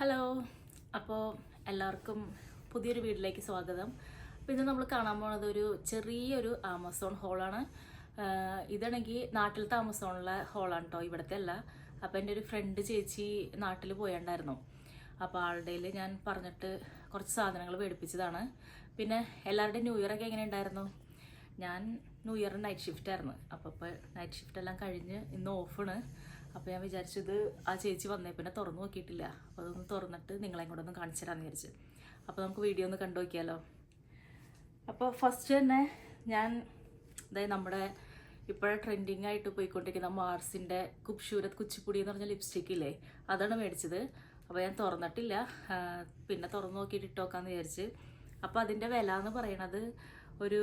Hello, അപ്പോൾ എല്ലാവർക്കും പുതിയൊരു വീട്ടിലേക്ക് സ്വാഗതം. അപ്പോൾ ഇന്ന് നമ്മൾ കാണാൻ പോകുന്നത് ഒരു ചെറിയൊരു ആമസോൺ ഹോളാണ്. ഇതാണെങ്കിൽ നാട്ടിലത്തെ ആമസോണിലെ ഹോളാണ് കേട്ടോ, ഇവിടുത്തെ അല്ല. അപ്പോൾ എൻ്റെ ഒരു ഫ്രണ്ട് ചേച്ചി നാട്ടിൽ പോയണ്ടായിരുന്നു. അപ്പോൾ ആളുടെ ഞാൻ പറഞ്ഞിട്ട് കുറച്ച് സാധനങ്ങൾ മേടിപ്പിച്ചതാണ്. പിന്നെ എല്ലാവരുടെയും ന്യൂ ഇയർ ഒക്കെ എങ്ങനെ ഉണ്ടായിരുന്നു? ഞാൻ ന്യൂ ഇയർ നൈറ്റ് ഷിഫ്റ്റ് ആയിരുന്നു. അപ്പോൾ നൈറ്റ് ഷിഫ്റ്റ് എല്ലാം കഴിഞ്ഞ് ഇന്ന് ഓഫാണ്. അപ്പോൾ ഞാൻ വിചാരിച്ചത് ആ ചേച്ചി വന്നേ പിന്നെ തുറന്നു നോക്കിയിട്ടില്ല. അപ്പോൾ അതൊന്ന് തുറന്നിട്ട് നിങ്ങളെയും കൂടെ ഒന്ന് കാണിച്ചു തരാമെന്ന് വിചാരിച്ചു. അപ്പോൾ നമുക്ക് വീഡിയോ ഒന്ന് കണ്ടു നോക്കിയാലോ. അപ്പോൾ ഫസ്റ്റ് തന്നെ ഞാൻ അതായത് നമ്മുടെ ഇപ്പോഴെ ട്രെൻഡിങ് ആയിട്ട് പോയിക്കൊണ്ടിരിക്കുന്ന മാർസിൻ്റെ ഖൂബ്സൂരത് കുച്ചിപ്പുടി എന്ന് പറഞ്ഞ ലിപ്സ്റ്റിക്ക് ഇല്ലേ, അതാണ് മേടിച്ചത്. അപ്പോൾ ഞാൻ തുറന്നിട്ടില്ല, പിന്നെ തുറന്നു നോക്കിയിട്ട് ഇട്ടോക്കാന്ന് വിചാരിച്ച്. അപ്പോൾ അതിൻ്റെ വില എന്ന് പറയണത് ഒരു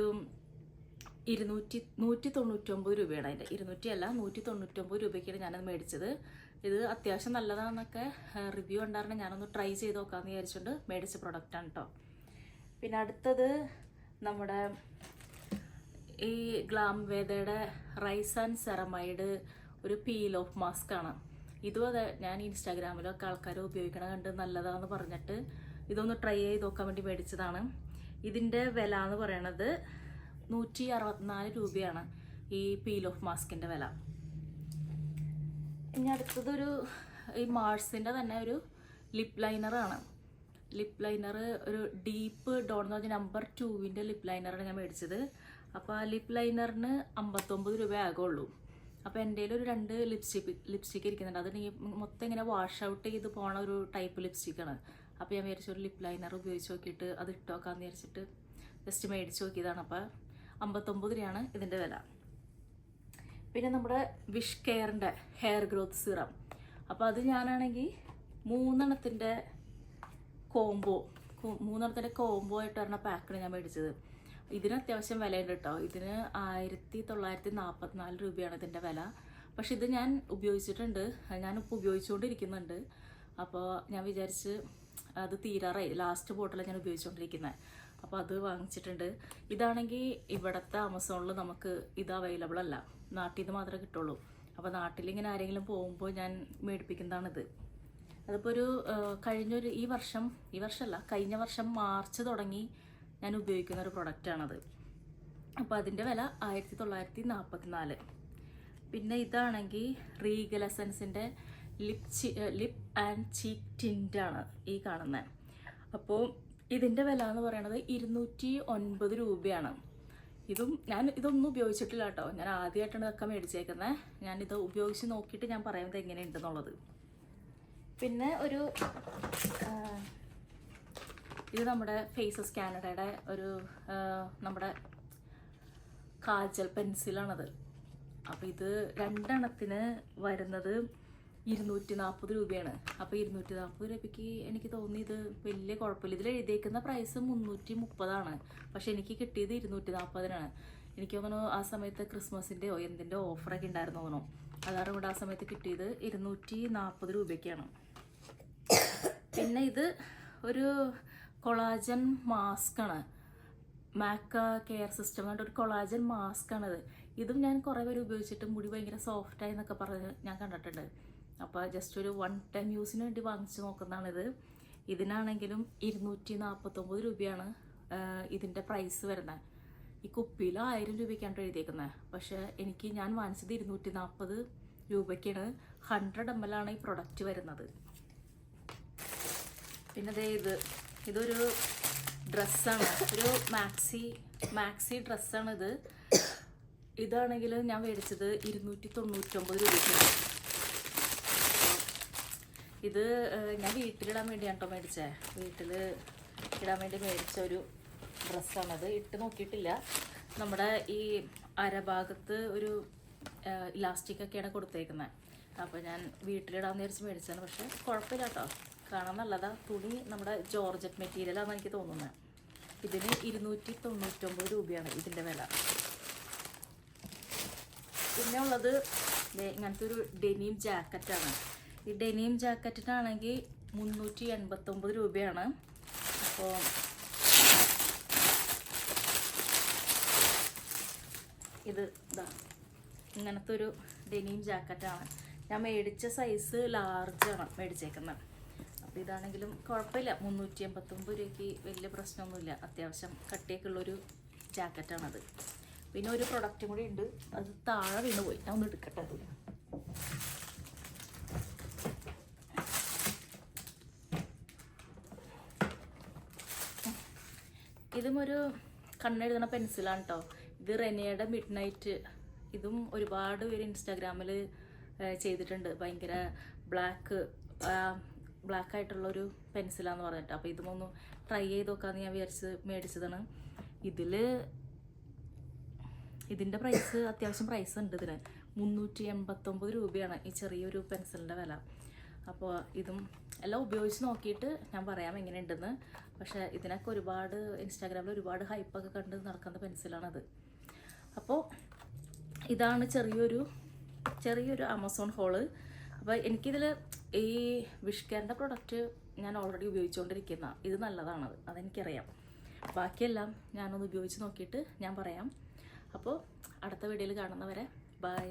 199 രൂപയാണ്. അതിൻ്റെ 200 അല്ല, 199 രൂപയ്ക്കാണ് ഞാനത് മേടിച്ചത്. ഇത് അത്യാവശ്യം നല്ലതാണെന്നൊക്കെ റിവ്യൂ ഉണ്ടായിരുന്നു. ഞാനൊന്ന് ട്രൈ ചെയ്ത് നോക്കാമെന്ന് വിചാരിച്ചുകൊണ്ട് മേടിച്ച പ്രൊഡക്റ്റാണ് കേട്ടോ. പിന്നെ അടുത്തത് നമ്മുടെ ഈ ഗ്ലാം വേദയുടെ റൈസ് ആൻഡ് സെറമൈഡ് ഒരു പീൽ ഓഫ് മാസ്ക് ആണ്. ഇതും അതെ, ഞാൻ ഇൻസ്റ്റാഗ്രാമിലൊക്കെ ആൾക്കാർ ഉപയോഗിക്കണ കണ്ട് നല്ലതാണെന്ന് പറഞ്ഞിട്ട് ഇതൊന്ന് ട്രൈ ചെയ്ത് നോക്കാൻ വേണ്ടി മേടിച്ചതാണ്. ഇതിൻ്റെ വില എന്ന് പറയണത് 164 രൂപയാണ് ഈ പീൽ ഓഫ് മാസ്കിൻ്റെ വില. ഇനി അടുത്തതൊരു ഈ മാർസിൻ്റെ തന്നെ ഒരു ലിപ് ലൈനറാണ്. ലിപ് ലൈനർ ഒരു ഡീപ്പ് ഡോൺ എന്ന് പറഞ്ഞാൽ നമ്പർ 2 ലിപ് ലൈനറാണ് ഞാൻ മേടിച്ചത്. അപ്പോൾ ആ ലിപ് ലൈനറിന് 59 രൂപ ആകുള്ളൂ. അപ്പോൾ എൻ്റെ ഒരു 2 ലിപ്സ്റ്റിക്ക് ഇരിക്കുന്നുണ്ട്. അത് മൊത്തം ഇങ്ങനെ വാഷ് ഔട്ട് ചെയ്ത് പോണ ഒരു ടൈപ്പ് ലിപ്സ്റ്റിക്കാണ്. അപ്പോൾ ഞാൻ വിചാരിച്ചു ഒരു ലിപ് ലൈനർ ഉപയോഗിച്ച് നോക്കിയിട്ട് അത് ഇട്ടോക്കാന്ന് വിചാരിച്ചിട്ട് ജസ്റ്റ് മേടിച്ച് നോക്കിയതാണ്. അപ്പോൾ 59 രൂപയാണ് ഇതിൻ്റെ വില. പിന്നെ നമ്മുടെ വിഷ് കെയറിൻ്റെ ഹെയർ ഗ്രോത്ത് സിറം. അപ്പോൾ അത് ഞാനാണെങ്കിൽ 3 കോംബോ ആയിട്ട് വരുന്ന പാക്കാണ് ഞാൻ മേടിച്ചത്. ഇതിന് അത്യാവശ്യം വിലയുണ്ട് കേട്ടോ. ഇതിന് 1944 രൂപയാണ് ഇതിൻ്റെ വില. പക്ഷെ ഇത് ഞാൻ ഉപയോഗിച്ചിട്ടുണ്ട്, ഞാനിപ്പോൾ ഉപയോഗിച്ചുകൊണ്ടിരിക്കുന്നുണ്ട്. അപ്പോൾ ഞാൻ വിചാരിച്ച് അത് തീരാറായി, ലാസ്റ്റ് ബോട്ടിലാണ് ഞാൻ ഉപയോഗിച്ചുകൊണ്ടിരിക്കുന്നത്. അപ്പോൾ അത് വാങ്ങിച്ചിട്ടുണ്ട്. ഇതാണെങ്കിൽ ഇവിടുത്തെ ആമസോണിൽ നമുക്ക് ഇത് അവൈലബിൾ അല്ല, നാട്ടിൽ നിന്ന് മാത്രമേ കിട്ടുള്ളൂ. അപ്പോൾ നാട്ടിലിങ്ങനെ ആരെങ്കിലും പോകുമ്പോൾ ഞാൻ മേടിപ്പിക്കുന്നതാണിത്. അതിപ്പോൾ ഒരു കഴിഞ്ഞ വർഷം മാർച്ച് തുടങ്ങി ഞാൻ ഉപയോഗിക്കുന്ന ഒരു പ്രൊഡക്റ്റാണത്. അപ്പോൾ അതിൻ്റെ വില 1944. പിന്നെ ഇതാണെങ്കിൽ റീഗൽ എസൻസിൻ്റെ ലിപ്പ് ആൻഡ് ചീക്ക് ടിൻ്റാണ് ഈ കാണുന്നത്. അപ്പോൾ ഇതിൻ്റെ വില എന്ന് പറയുന്നത് 209 രൂപയാണ്. ഇതൊന്നും ഉപയോഗിച്ചിട്ടില്ല കേട്ടോ. ഞാൻ ആദ്യമായിട്ടാണ് ഇതൊക്കെ മേടിച്ചേക്കുന്നത്. ഞാനിത് ഉപയോഗിച്ച് നോക്കിയിട്ട് ഞാൻ പറയുന്നത് എങ്ങനെയുണ്ടെന്നുള്ളത്. പിന്നെ ഇത് നമ്മുടെ ഫേസസ് കാനഡയുടെ ഒരു നമ്മുടെ കാജൽ പെൻസിലാണത്. അപ്പോൾ ഇത് 2 എണ്ണത്തിന് വരുന്നത് 240 രൂപയാണ്. അപ്പോൾ 240 രൂപയ്ക്ക് എനിക്ക് തോന്നി ഇത് വലിയ കുഴപ്പമില്ല. ഇതിൽ എഴുതിയേക്കുന്ന പ്രൈസ് 330 പക്ഷെ എനിക്ക് കിട്ടിയത് 240 എനിക്ക് തോന്നുന്നു ആ സമയത്ത് ക്രിസ്മസിൻ്റെയോ എന്തിൻ്റെ ഓഫറൊക്കെ ഉണ്ടായിരുന്നു തോന്നുന്നു. അതാണ് കൂടെ ആ സമയത്ത് കിട്ടിയത് 240 രൂപയ്ക്കാണ്. പിന്നെ ഇത് ഒരു കൊളാജൻ മാസ്കാണ്, മാക്ക കെയർ സിസ്റ്റം എന്ന് പറഞ്ഞിട്ട് ഒരു കൊളാജൻ മാസ്കാണിത്. ഇതും ഞാൻ കുറേ പേര് ഉപയോഗിച്ചിട്ട് മുടി ഭയങ്കര സോഫ്റ്റായി എന്നൊക്കെ പറഞ്ഞ് ഞാൻ കണ്ടിട്ടുണ്ട്. അപ്പോൾ ജസ്റ്റ് ഒരു 1 ടൈം യൂസിന് വേണ്ടി വാങ്ങിച്ച് നോക്കുന്നതാണിത്. ഇതിനാണെങ്കിലും 249 രൂപയാണ് ഇതിൻ്റെ പ്രൈസ് വരുന്നത്. ഈ കുപ്പിയിൽ 1000 രൂപയ്ക്കാണ് എഴുതിയേക്കുന്നത്. പക്ഷേ ഞാൻ വാങ്ങിച്ചത് 240 രൂപയ്ക്കാണ്. 100 ml ഈ പ്രൊഡക്റ്റ് വരുന്നത്. പിന്നെ ഇതൊരു ഡ്രസ്സാണ്, ഒരു മാക്സി ഡ്രസ്സാണിത്. ഇതാണെങ്കിൽ ഞാൻ മേടിച്ചത് 299 രൂപയ്ക്കാണ്. ഇത് ഞാൻ വീട്ടിലിടാൻ വേണ്ടിയാണ് കേട്ടോ മേടിച്ചത്. വീട്ടിൽ ഇടാൻ വേണ്ടി മേടിച്ച ഒരു ഡ്രസ്സാണത്. ഇട്ട് നോക്കിയിട്ടില്ല. നമ്മുടെ ഈ അരഭാഗത്ത് ഒരു ഇലാസ്റ്റിക്കൊക്കെയാണ് കൊടുത്തേക്കുന്നത്. അപ്പോൾ ഞാൻ വീട്ടിലിടാമെന്ന് വിചാരിച്ച് മേടിച്ചതാണ്. പക്ഷേ കുഴപ്പമില്ല കേട്ടോ, കാണാൻ നല്ലതാ. തുണി നമ്മുടെ ജോർജറ്റ് മെറ്റീരിയലാണെന്ന് എനിക്ക് തോന്നുന്നത്. ഇതിന് 299 രൂപയാണ് ഇതിൻ്റെ വില. പിന്നെ ഉള്ളത് ഇങ്ങനത്തെ ഒരു ഡെനിം ജാക്കറ്റാണ്. ഈ ഡെനിം ജാക്കറ്റിനാണെങ്കിൽ 389 രൂപയാണ്. അപ്പോൾ ഇങ്ങനത്തെ ഒരു ഡെനിം ജാക്കറ്റാണ്. ഞാൻ മേടിച്ച സൈസ് ലാർജാണ് മേടിച്ചേക്കുന്നത്. അപ്പോൾ അപ്പോൾ ഇതാണെങ്കിലും കുഴപ്പമില്ല, 389 രൂപയ്ക്ക് വലിയ പ്രശ്നമൊന്നുമില്ല. അത്യാവശ്യം കട്ടിയൊക്കെ ഉള്ളൊരു ജാക്കറ്റാണത്. പിന്നെ ഒരു പ്രൊഡക്റ്റും കൂടി ഉണ്ട്, അത് താഴെ വീണ് പോയി, ഞാൻ ഒന്ന് എടുക്കട്ടെ. അത് ഇതും ഒരു കണ്ണെഴുതണ പെൻസിലാണ് കേട്ടോ. ഇത് റെനയുടെ മിഡ് നൈറ്റ്. ഇതും ഒരുപാട് പേര് ഇൻസ്റ്റാഗ്രാമിൽ ചെയ്തിട്ടുണ്ട്. ഭയങ്കര ബ്ലാക്ക് ആയിട്ടുള്ളൊരു പെൻസിലാന്ന് പറഞ്ഞിട്ട്. അപ്പോൾ ഇതും ഒന്ന് ട്രൈ ചെയ്ത് നോക്കാമെന്ന് ഞാൻ വിചാരിച്ച് മേടിച്ചതാണ്. ഇതിൻ്റെ പ്രൈസ് അത്യാവശ്യം പ്രൈസ് ഉണ്ട്. ഇതിന് 389 രൂപയാണ് ഈ ചെറിയൊരു പെൻസിലിൻ്റെ വില. അപ്പോൾ ഇതും എല്ലാം ഉപയോഗിച്ച് നോക്കിയിട്ട് ഞാൻ പറയാം എങ്ങനെയുണ്ടെന്ന്. പക്ഷേ ഇതിനൊക്കെ ഒരുപാട് ഇൻസ്റ്റാഗ്രാമിൽ ഒരുപാട് ഹൈപ്പൊക്കെ കണ്ട് നടക്കുന്ന പെൻസിലാണത്. അപ്പോൾ ഇതാണ് ചെറിയൊരു ആമസോൺ ഹോള്. അപ്പോൾ എനിക്കിതിൽ ഈ വിഷ് കെയറിൻ്റെ പ്രൊഡക്റ്റ് ഞാൻ ഓൾറെഡി ഉപയോഗിച്ചുകൊണ്ടിരിക്കുന്ന ഇത് നല്ലതാണത്, അതെനിക്കറിയാം. ബാക്കിയെല്ലാം ഞാനൊന്ന് ഉപയോഗിച്ച് നോക്കിയിട്ട് ഞാൻ പറയാം. അപ്പോൾ അടുത്ത വീഡിയോയിൽ കാണുന്നവരെ ബൈ.